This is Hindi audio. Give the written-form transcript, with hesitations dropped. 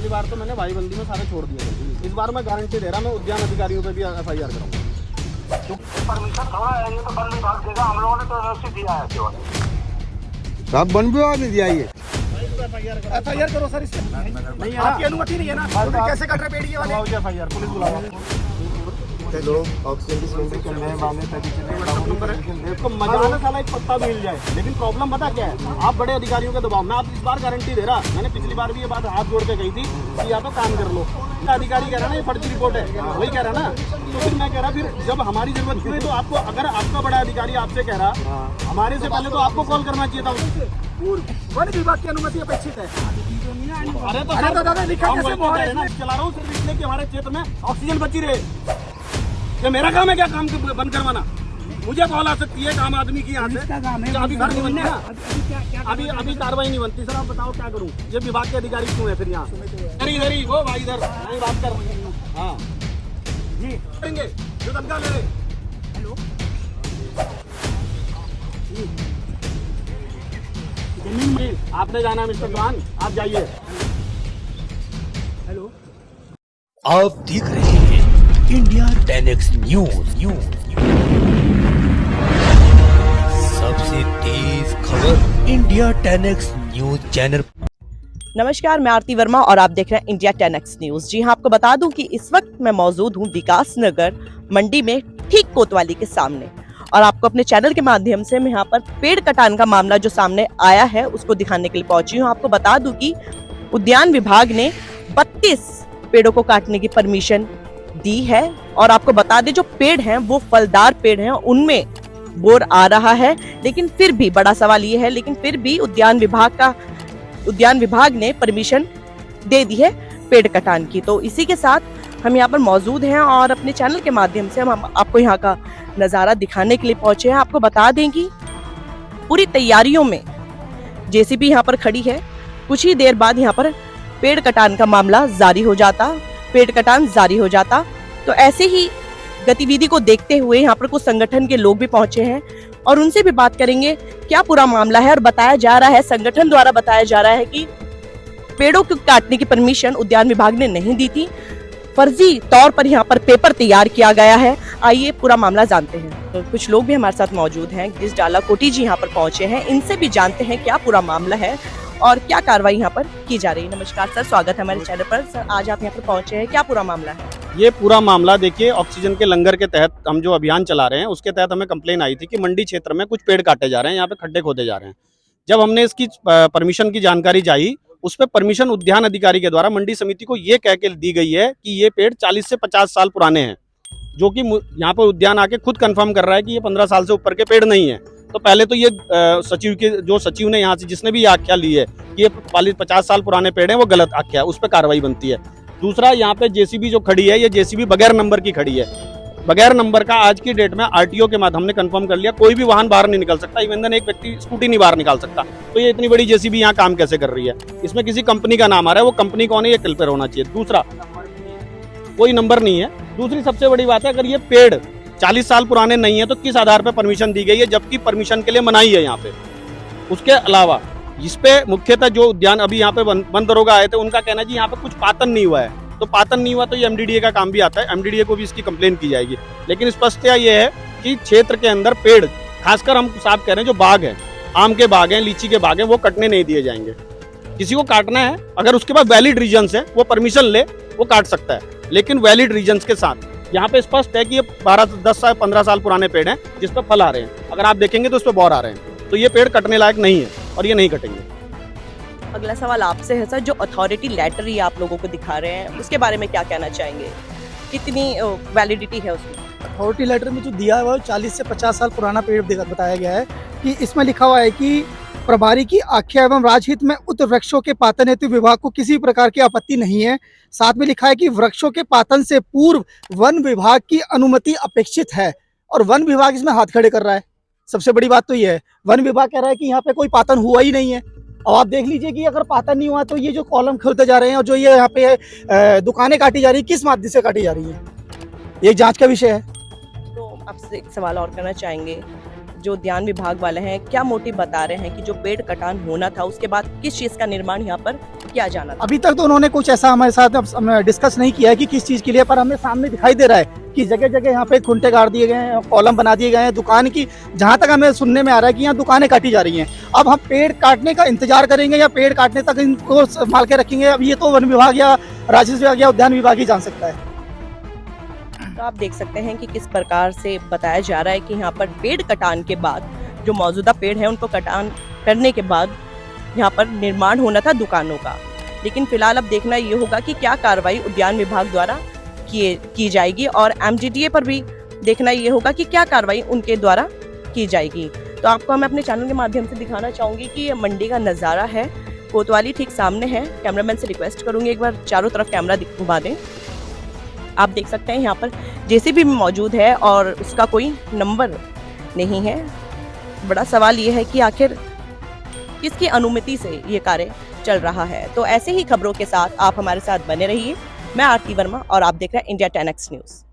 पिछली बार तो मैंने भाईबंदी में सारे छोड़ दिए थे। इस बार मैं गारंटी दे रहा, मैं उद्यान अधिकारियों पे भी FIR कराऊंगा। परमिशन थोड़ा है, ये तो वन विभाग देगा, हम लोगों ने तो NOC दिया है केवल। सब वन विभाग ने दिया ये। FIR करो सर इससे। नहीं आपकी अनुमति नहीं है ना, तो कैसे कट रहे पेड़ ये वाले? FIR पुलिस बुलाओ। लोग ऑक्सीजन की सिलेंडर चलने वाले तो मजाने साला एक पत्ता भी मिल जाए, लेकिन प्रॉब्लम पता क्या है, आप बड़े अधिकारियों के दबाव में। आप इस बार गारंटी दे रहा, मैंने पिछली बार भी ये बात हाथ जोड़ के कही थी कि या तो काम कर लो। अधिकारी कह रहा ना ये फर्जी रिपोर्ट है, वही कह रहा ना, तो फिर मैं कह रहा फिर जब हमारी जरूरत हुई तो आपको, अगर आपका बड़ा अधिकारी आपसे कह रहा, हमारे से पहले तो आपको कॉल करना चाहिए था। वन विभाग की अनुमति अपेक्षित है। अरे तो दादा लिखा कैसे चला रहा हूँ सिर्फ इसलिए कि हमारे क्षेत्र में ऑक्सीजन बची रहे। ये मेरा काम है क्या काम बंद करवाना? मुझे कॉल आ सकती है आम आदमी की यहाँ से। अभी घर नहीं बनने का, अभी कार्रवाई नहीं बनती। सर आप बताओ क्या करूँ? ये विभाग के अधिकारी क्यों है फिर यहाँ? इधर ही वो भाई इधर नहीं बात कर। हाँ जी करेंगे जो तनख्वाह ले रहे। हेलो आपने जाना मिस्टर चौहान, आप जाइए। हेलो आप देख रहे हैं इंडिया 10X न्यूज। सबसे तेज खबर इंडिया 10X न्यूज चैनल। नमस्कार, मैं आरती वर्मा और आप देख रहे हैं इंडिया 10X न्यूज। जी हाँ, आपको बता दूं कि इस वक्त मैं मौजूद हूँ विकास नगर मंडी में, ठीक कोतवाली के सामने, और आपको अपने चैनल के माध्यम से मैं यहाँ पर पेड़ कटान का मामला जो सामने आया है उसको दिखाने के लिए पहुंची हूँ। आपको बता दूं कि उद्यान विभाग ने 32 पेड़ों को काटने की परमिशन दी है, और आपको बता दें जो पेड़ हैं वो फलदार पेड़ हैं, उनमें बोर आ रहा है। लेकिन फिर भी बड़ा सवाल ये है, लेकिन फिर भी उद्यान विभाग ने परमिशन दे दी है पेड़ कटान की। तो इसी के साथ हम यहाँ पर मौजूद हैं और अपने चैनल के माध्यम से हम आपको यहाँ का नजारा दिखाने के लिए पहुंचे हैं। आपको बता दें कि पूरी तैयारियों में JCB यहाँ पर खड़ी है। कुछ ही देर बाद यहाँ पर पेड़ कटान का मामला जारी हो जाता, पेड़ कटान जारी हो जाता। तो ऐसे ही गतिविधि को देखते हुए यहाँ पर कुछ संगठन के लोग भी पहुंचे हैं और उनसे भी बात करेंगे क्या पूरा मामला है। और बताया जा रहा है, संगठन द्वारा बताया जा रहा है कि पेड़ों को काटने की परमिशन उद्यान विभाग ने नहीं दी थी, फर्जी तौर पर यहाँ पर पेपर तैयार किया गया है। आइए पूरा मामला जानते हैं। तो कुछ लोग भी हमारे साथ मौजूद हैं, गिस डाला कोटी जी यहाँ पर पहुंचे हैं, इनसे भी जानते हैं क्या पूरा मामला है और क्या कार्रवाई यहाँ पर की जा रही है। नमस्कार सर, स्वागत है हमारे चैनल पर। सर आज आप यहाँ पर पहुंचे हैं, क्या पूरा मामला है? ये पूरा मामला देखिए, ऑक्सीजन के लंगर के तहत हम जो अभियान चला रहे हैं उसके तहत हमें कंप्लेन आई थी कि मंडी क्षेत्र में कुछ पेड़ काटे जा रहे हैं, यहाँ पे खड्डे खोदे जा रहे हैं। जब हमने इसकी परमिशन की जानकारी चाहिए, उस पर परमिशन उद्यान अधिकारी के द्वारा मंडी समिति को ये कह के दी गई है कि ये पेड़ 40 से 50 साल पुराने हैं, जो कि यहाँ पर उद्यान आके खुद कंफर्म कर रहा है कि ये 15 साल से ऊपर के पेड़ नहीं है। तो पहले तो ये सचिव ने यहाँ से जिसने भी आख्या ली है कि ये 50 साल पुराने पेड़ हैं, वो गलत आख्या है, उस पर कार्रवाई बनती है। दूसरा, यहाँ पे JCB जो खड़ी है, ये JCB बगैर नंबर की खड़ी है। बगैर नंबर का आज की डेट में RTO के माध्यम हमने कंफर्म कर लिया, कोई भी वाहन बाहर नहीं निकल सकता, इवन एक व्यक्ति स्कूटी नहीं बाहर निकाल सकता। तो ये इतनी बड़ी JCB यहाँ काम कैसे कर रही है? इसमें किसी कंपनी का नाम आ रहा है, वो कंपनी कौन है ये क्लियर होना चाहिए। दूसरा, कोई नंबर नहीं है। दूसरी सबसे बड़ी बात है, अगर ये पेड़ 40 साल पुराने नहीं है तो किस आधार पर परमिशन दी गई है, जबकि परमिशन के लिए मनाही है यहाँ पे। उसके अलावा इस पे मुख्यतः जो उद्यान अभी यहाँ पे वन दरोगा आए थे, उनका कहना है जी यहाँ पे कुछ पातन नहीं हुआ है। तो पातन नहीं हुआ तो ये MDDA का काम भी आता है, MDDA को भी इसकी कंप्लेन की जाएगी। लेकिन स्पष्टता ये है कि क्षेत्र के अंदर पेड़, खासकर हम साफ कह रहे हैं जो बाग है, आम के बाग हैं, लीची के बाग हैं, वो कटने नहीं दिए जाएंगे। किसी को काटना है, अगर उसके पास वैलिड रीजंस है, वो परमिशन ले, वो काट सकता है, लेकिन वैलिड रीजंस के साथ। यहाँ पे स्पष्ट है कि ये 10 साल 15 साल पुराने पेड़ हैं जिस पर फल आ रहे हैं। अगर आप देखेंगे तो उस पर बौर आ रहे हैं, तो ये पेड़ कटने लायक नहीं है और ये नहीं कटेंगे। अगला सवाल आपसे है सर, जो अथॉरिटी लेटर ये आप लोगों को दिखा रहे हैं उसके बारे में क्या कहना चाहेंगे? कितनी वैलिडिटी है उसमें? अथॉरिटी लेटर में जो दिया है वो 40 से 50 साल पुराना पेड़ बताया गया है कि इसमें लिखा हुआ है कि प्रभारी की आख्या एवं राजहित में उक्त वृक्षों के पातन हेतु विभाग को किसी प्रकार की आपत्ति नहीं है। साथ में लिखा है कि वृक्षों के पातन से पूर्व वन विभाग की अनुमति अपेक्षित है, और वन विभाग इसमें हाथ खड़े कर रहा है। सबसे बड़ी बात तो ये है, वन विभाग कह रहा है कि यहाँ पे कोई पातन हुआ ही नहीं है। अब आप देख लीजिए कि अगर पातन नहीं हुआ तो ये जो कॉलम खोलते जा रहे हैं और जो ये यहाँ पे दुकानें काटी जा रही है, किस माध्यम से काटी जा रही है, ये जांच का विषय है। तो आपसे एक सवाल और करना चाहेंगे, जो उद्यान विभाग वाले हैं क्या मोटिव बता रहे हैं कि जो पेड़ कटान होना था उसके बाद किस चीज का निर्माण यहाँ पर क्या जाना था? अभी तक तो उन्होंने कुछ ऐसा हमारे साथ डिस्कस नहीं किया है कि किस चीज़ के लिए, पर हमें सामने दिखाई दे रहा है कि जगह जगह यहाँ पे खुंटे गाड़ दिए गए हैं, कॉलम बना दिए गए हैं दुकान की। जहाँ तक हमें सुनने में आ रहा है कि यहाँ दुकानें काटी जा रही हैं। अब हम पेड़ काटने का इंतजार करेंगे या पेड़ काटने तक इनको संभाल के रखेंगे, अब ये तो वन विभाग या राजस्व विभाग या उद्यान विभाग ही जान सकता है। तो आप देख सकते हैं कि किस प्रकार से बताया जा रहा है कि यहाँ पर पेड़ कटान के बाद, जो मौजूदा पेड़ है उनको कटान करने के बाद यहाँ पर निर्माण होना था दुकानों का। लेकिन फिलहाल अब देखना ये होगा कि क्या कार्रवाई उद्यान विभाग द्वारा की जाएगी, और एमजीडीए पर भी देखना ये होगा कि क्या कार्रवाई उनके द्वारा की जाएगी। तो आपको मैं अपने चैनल के माध्यम से दिखाना चाहूँगी कि ये मंडी का नज़ारा है, कोतवाली ठीक सामने है। कैमरामैन से रिक्वेस्ट करूँगी एक बार चारों तरफ कैमरा घुमा दें। आप देख सकते हैं यहाँ पर जेसीबी भी मौजूद है और उसका कोई नंबर नहीं है। बड़ा सवाल ये है कि आखिर किसकी अनुमति से ये कार्य चल रहा है। तो ऐसे ही खबरों के साथ आप हमारे साथ बने रहिए। मैं आरती वर्मा और आप देख रहे हैं इंडिया 10X न्यूज़।